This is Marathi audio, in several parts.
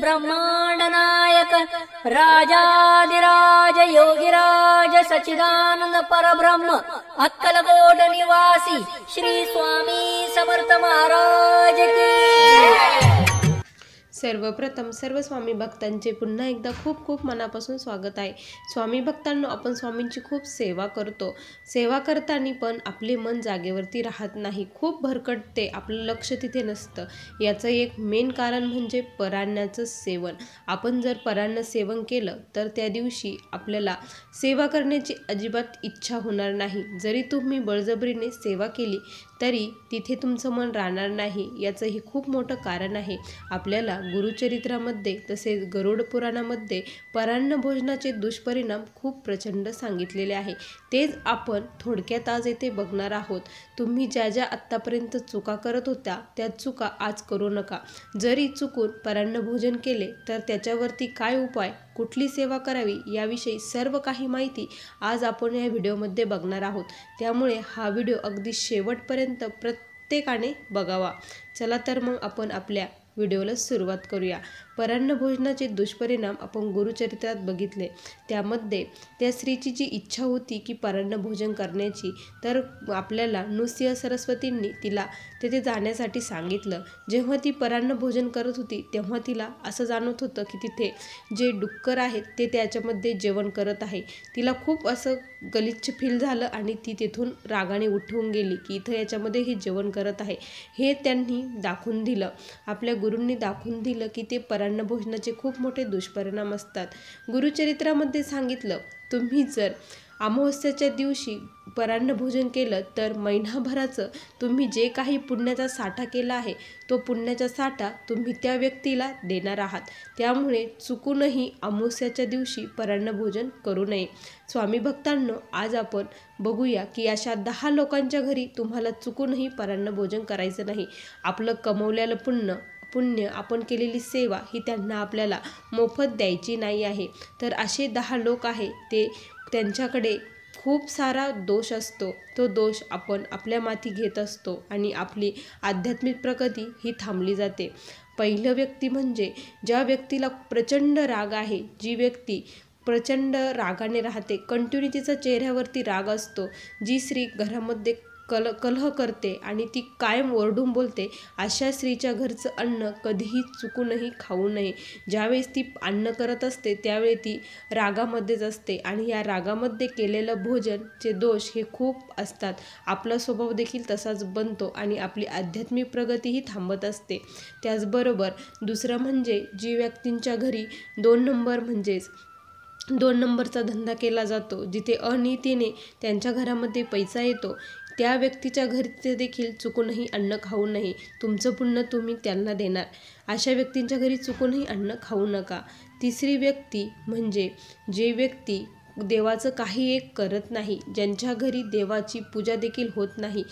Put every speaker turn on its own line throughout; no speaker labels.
ब्रह्मांड नायक राजाधिराज योगिराज सच्चिदानंद परब्रह्म अक्कलकोट निवासी श्री स्वामी समर्थ महाराज की।
सर्वप्रथम सर्व स्वामी भक्तांचे पुन्हा एकदा खूप खूप मनापासून स्वागत आहे। स्वामी भक्तांनो, आपण स्वामींची खूप सेवा करतो। सेवा करताना पण आपले मन जागेवरती राहत नाही, खूप भरकटते, आपलं लक्ष तिथे नसतं। याचं एक मेन कारण म्हणजे परान्नाचं सेवन। आपण जर परान्न सेवन केलं तर त्या दिवशी आपल्याला सेवा करण्याची अजिबात इच्छा होणार नाही। जरी तुम्ही बळजबरीने सेवा केली तरी तिथे तुमचं मन राहणार नाही। याचं हे खूप मोठं कारण आहे। आपल्याला गुरुचरित्रामध्ये तसेच गरुड पुराणामध्ये परान्न भोजनाचे दुष्परिणाम खूप प्रचंड सांगितलेले आहे। तेच आपण थोडक्यात आज येथे बघणार आहोत। तुम्ही ज्या ज्या आत्तापर्यंत चुका करत होत्या त्या चुका आज करू नका। जरी चुकून परान्न भोजन केले तर त्याच्यावरती काय उपाय, कुठली सेवा करावी याविषयी सर्व काही माहिती आज आपण या व्हिडिओमध्ये बघणार आहोत। त्यामुळे हा व्हिडिओ अगदी शेवटपर्यंत प्रत्येकाने बघावा। चला तर मग आपण आपल्या व्हिडिओला सुरुवात करूया। परान्न भोजनाचे दुष्परिणाम आपण गुरुचरित्रात बघितले। त्यामध्ये त्या स्त्रीची जी इच्छा होती की परान्न भोजन करण्याची, तर आपल्याला नृसिंह सरस्वतींनी तिला तिथे जाण्यासाठी सांगितलं। जेव्हा ती परान्न भोजन करत होती तेव्हा तिला असं जाणवत होतं की तिथे जे डुक्कर आहेत ते त्याच्यामध्ये जेवण करत आहे। तिला खूप असं गलिच्छ फील झालं आणि ती तिथून रागाने उठून गेली की इथं याच्यामध्ये हे जेवण करत आहे। हे त्यांनी दाखवून दिलं, आपल्या गुरूंनी दाखवून दिलं की ते परान्न भोजनाचे खूप मोठे दुष्परिणाम असतात। गुरुचरित्रामध्ये सांगितलं, तुम्ही जर अमावस्येच्या दिवशी परान्न भोजन केलं तर महिनाभराचं तुम्ही जे काही पुण्याचा साठा केला आहे तो पुण्याचा साठा तुम्ही त्या व्यक्तीला देणार आहात। त्यामुळे चुकूनही अमावस्येच्या दिवशी परान्न भोजन करू नये। स्वामी भक्तांनो, आज आपण बघूया की अशा 10 लोकांच्या घरी तुम्हाला चुकूनही परान्न भोजन करायचं नाही। आपलं कमवलेलं पुण्य आपण केलेली सेवा ही त्यांना आपल्याला मोफत द्यायची नाही आहे। तर असे 10 लोक आहे ते त्यांच्याकडे खूप सारा दोष असतो, तो दोष आपण आपल्या माथी घेत असतो आणि आपली आध्यात्मिक प्रगती ही थांबली जाते। पहिलं व्यक्ती म्हणजे ज्या व्यक्तीला प्रचंड राग आहे, जी व्यक्ती प्रचंड रागाने राहते, कंटिन्यू तिचा चेहऱ्यावरती राग असतो, जी स्त्री घरामध्ये कलह करते आणि ती कायम ओरडून बोलते, अशा स्त्रीच्या घरचं अन्न कधीही चुकूनही खाऊ नये। ज्यावेळेस ती अन्न करत असते त्यावेळी ती रागामध्येच असते आणि या रागामध्ये केलेलं भोजनचे दोष हे खूप असतात। आपला स्वभाव देखील तसाच बनतो आणि आपली आध्यात्मिक प्रगतीही थांबत असते। त्याचबरोबर दुसरं म्हणजे जी व्यक्तींच्या घरी 2 नंबरचा धंदा केला जातो, जिथे अनितीने त्यांच्या घरामध्ये पैसा येतो, त्या व्यक्तीच्या घरी देखील चुकूनही अन्न खाऊ नये। तुमचं पुण्य तुम्ही त्यांना देणार, अशा व्यक्तींच्या घरी चुकूनही अन्न खाऊ नका। तिसरी व्यक्ती म्हणजे जे व्यक्ती देवाचं काही एक करत नाही, ज्यांच्या घरी देवाची पूजा देखील होत नाही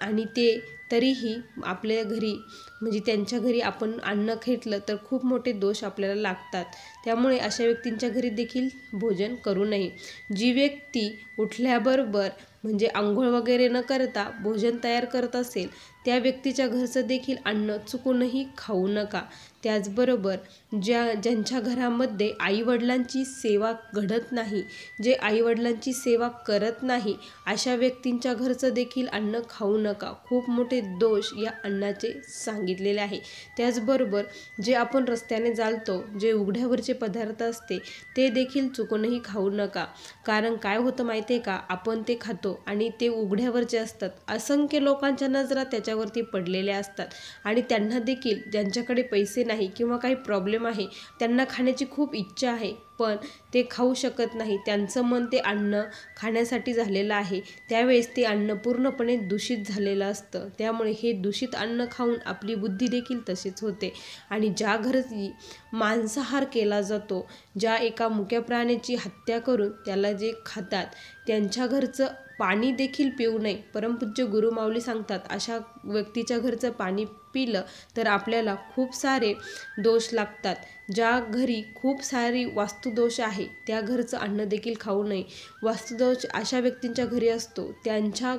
आणि ते तरीही आपल्या घरी म्हणजे त्यांच्या घरी आपण अन्न घेतलं तर खूप मोठे दोष आपल्याला लागतात। त्यामुळे अशा व्यक्तींच्या घरी देखील भोजन करू नये। जी व्यक्ती उठल्याबरोबर म्हणजे आंघोळ वगैरे न करता भोजन तयार करत असेल त्या व्यक्तीच्या घरचं देखील अन्न चुकूनही खाऊ नका। त्याचबरोबर ज्यांच्या घरामध्ये आईवडिलांची सेवा घडत नाही, जे आईवडिलांची सेवा करत नाही, अशा व्यक्तींच्या घरचं देखील अन्न खाऊ नका। खूप मोठे दोष या अन्नाचे सांगितलेले आहे। त्याचबरोबर जे आपण रस्त्याने जाळतो, जे उघड्यावरचे पदार्थ असते ते देखील चुकूनही खाऊ नका। कारण काय होतं माहिती आहे का, आपण ते खातो आणि ते उघड्यावरचे असतात, असंख्य लोकांच्या नजरा त्याच्यावरती पडलेल्या असतात आणि त्यांना देखील ज्यांच्याकडे पैसे नाही किंवा काही प्रॉब्लेम आहे त्यांना खाण्याची खूप इच्छा आहे पण ते खाऊ शकत नाही, त्यांचं मन ते अन्न खाण्यासाठी झालेलं आहे। त्यावेळेस ते अन्न पूर्णपणे दूषित झालेलं असतं। त्यामुळे हे दूषित अन्न खाऊन आपली बुद्धी देखील तशीच होते आणि ज्या घरी मांसाहार केला जातो, ज्या एका मुक्या प्राण्याची हत्या करून त्याला जे खातात, त्यांच्या घरचं पाणी देखील पिऊ नये. परमपूज्य गुरुमाऊली सांगतात, अशा व्यक्तीच्या घरचं पाणी पिलं तर आपल्याला खूप सारे दोष लागतात. ज्या घरी खूप सारी वास्तुदोष आहे त्या घरचं अन्न देखील खाऊ नये. वास्तुदोष अशा व्यक्तींच्या घरी असतो, त्यांच्या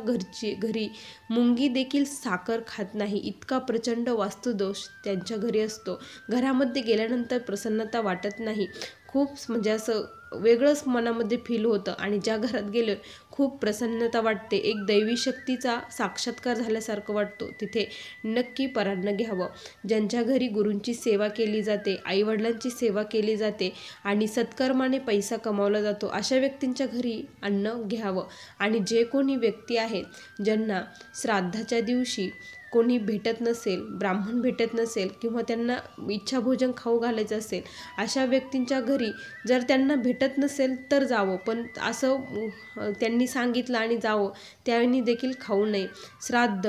घरी मुंगी देखील साखर खात नाही, इतका प्रचंड वास्तुदोष त्यांच्या घरी असतो. घरामध्ये गेल्यानंतर प्रसन्नता वाटत नाही, खूप म्हणजे असं वेगळंच मनामध्ये फील होतं आणि ज्या घरात गेलो खूप प्रसन्नता वाटते, एक दैवी शक्तीचा साक्षात्कार झाल्यासारखं वाटतो, तिथे नक्की परान्न घ्यावं. ज्यांच्या घरी गुरूंची सेवा केली जाते, आईवडिलांची सेवा केली जाते आणि सत्कर्माने पैसा कमावला जातो, अशा व्यक्तींच्या घरी अन्न घ्यावं. आणि जे कोणी व्यक्ती आहेत ज्यांना श्राद्धाच्या दिवशी कोणी भेटत नसेल, ब्राह्मण भेटत नसेल किंवा त्यांना इच्छाभोजन खाऊ घालायचं असेल, अशा व्यक्तींच्या घरी जर त्यांना भेटत नसेल तर जावं, पण असं त्यांनी सांगितलं आणि जावं, त्यांनी देखील खाऊ नये. श्राद्ध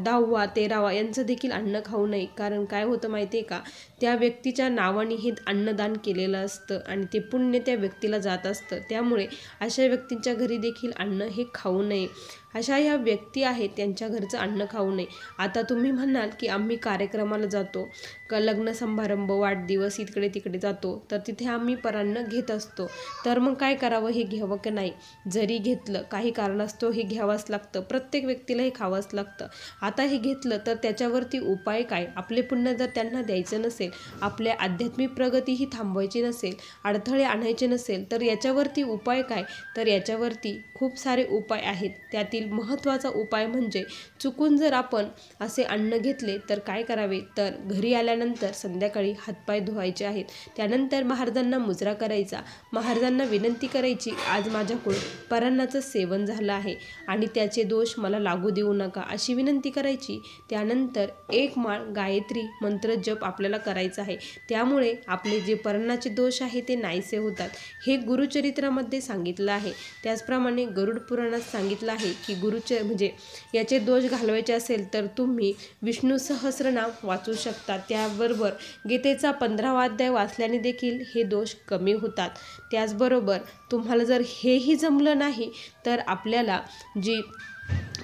10वा 13वा यांचं देखील अन्न खाऊ नये. कारण काय होतं माहिती आहे का, त्या व्यक्तीच्या नावाने हे अन्नदान केलेलं असतं आणि ते पुण्य त्या व्यक्तीला जात असतं. त्यामुळे अशा व्यक्तींच्या घरी देखील अन्न हे खाऊ नये. अशा ह्या व्यक्ती आहेत त्यांच्या घरचं अन्न खाऊ नये. आता तुम्ही म्हणाल की आम्ही कार्यक्रमाला जातो, लग्न समारंभ, वाढदिवस, इकडे तिकडे जातो, तर तिथे आम्ही परान्न घेत असतो, तर मग काय करावं, हे घ्यावं की नाही? जरी घेतलं, काही कारणास्तव हे घ्यावंच लागतं, प्रत्येक व्यक्तीला हे खावंच लागतं. आता हे घेतलं तर त्याच्यावरती उपाय काय? आपले पुण्य जर त्यांना द्यायचं नसेल, आपल्या आध्यात्मिक प्रगती ही थांबवायची नसेल, अडथळे आणायचे नसेल, तर याच्यावरती उपाय काय? तर याच्यावरती खूप सारे उपाय आहेत. त्यातील महत्त्वाचा उपाय म्हणजे चुकून जर आपण असे अन्न घेतले तर काय करावे, तर घरी आल्यानंतर संध्याकाळी हातपाय धुवायचे आहेत. त्यानंतर महाराजांना मुजरा करायचा, महाराजांना विनंती करायची, आज माझ्याकडून परान्नाचं सेवन झालं आहे आणि त्याचे दोष मला लागू देऊ नका, अशी विनंती करायची. त्यानंतर 1 माळ गायत्री मंत्र जप आपल्याला करायचा आहे. त्यामुळे आपले जे परान्नाचे दोष आहे ते नाहीसे होतात. हे गुरुचरित्रामध्ये सांगितलं आहे. त्याचप्रमाणे गरुड पुराणात सांगितलं आहे की म्हणजे याचे दोष घालवायचे असेल तर तुम्ही विष्णू सहस्रनाम वाचू शकता. त्याबरोबर गीतेचा 15वा अध्याय वाचल्याने देखील हे दोष कमी होतात. त्याचबरोबर तुम्हाला जर हेही जमलं नाही तर आपल्याला जी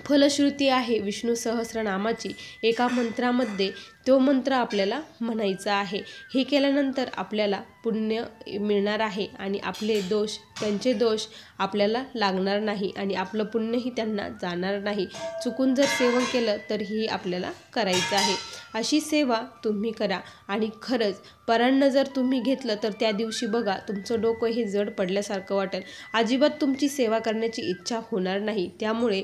फलश्रुती आहे विष्णू सहस्रनामाची, एका मंत्रामध्ये तो मंत्र आपल्याला म्हणायचा आहे. हे केल्यानंतर आपल्याला पुण्य मिळणार आहे आणि आपले दोष, त्यांचे दोष आपल्याला लागणार नाही आणि आपलं पुण्यही त्यांना जाणार नाही. चुकून जर सेवन केलं तर ही आपल्याला करायचं आहे. अशी सेवा तुम्ही करा आणि खरंच परान्न जर तुम्ही घेतलं तर त्या दिवशी बघा तुमचं डोकं हे जड पडल्यासारखं वाटेल, अजिबात तुमची सेवा करण्याची इच्छा होणार नाही. त्यामुळे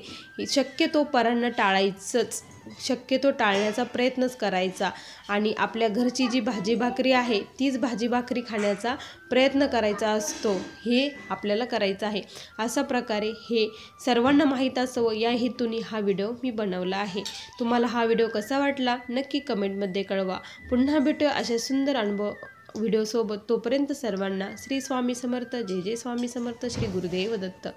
शक्यतो परान्न टाळायचंच, शक्यतो टाळण्याचा प्रयत्नच करायचा आणि आपल्या घरची जी भाजी भाकरी आहे तीच भाजी भाकरी खाण्याचा प्रयत्न करायचा असतो, हे आपल्याला करायचं आहे. अशा प्रकारे हे सर्वांना माहीत असावं या हेतूने हा व्हिडिओ मी बनवला आहे. तुम्हाला हा व्हिडिओ कसा वाटला नक्की कमेंटमध्ये कळवा. पुन्हा भेटूया अशा सुंदर अनुभव व्हिडिओसोबत. तोपर्यंत सर्वांना श्री स्वामी समर्थ. जय जय स्वामी समर्थ. श्री गुरुदेव दत्त.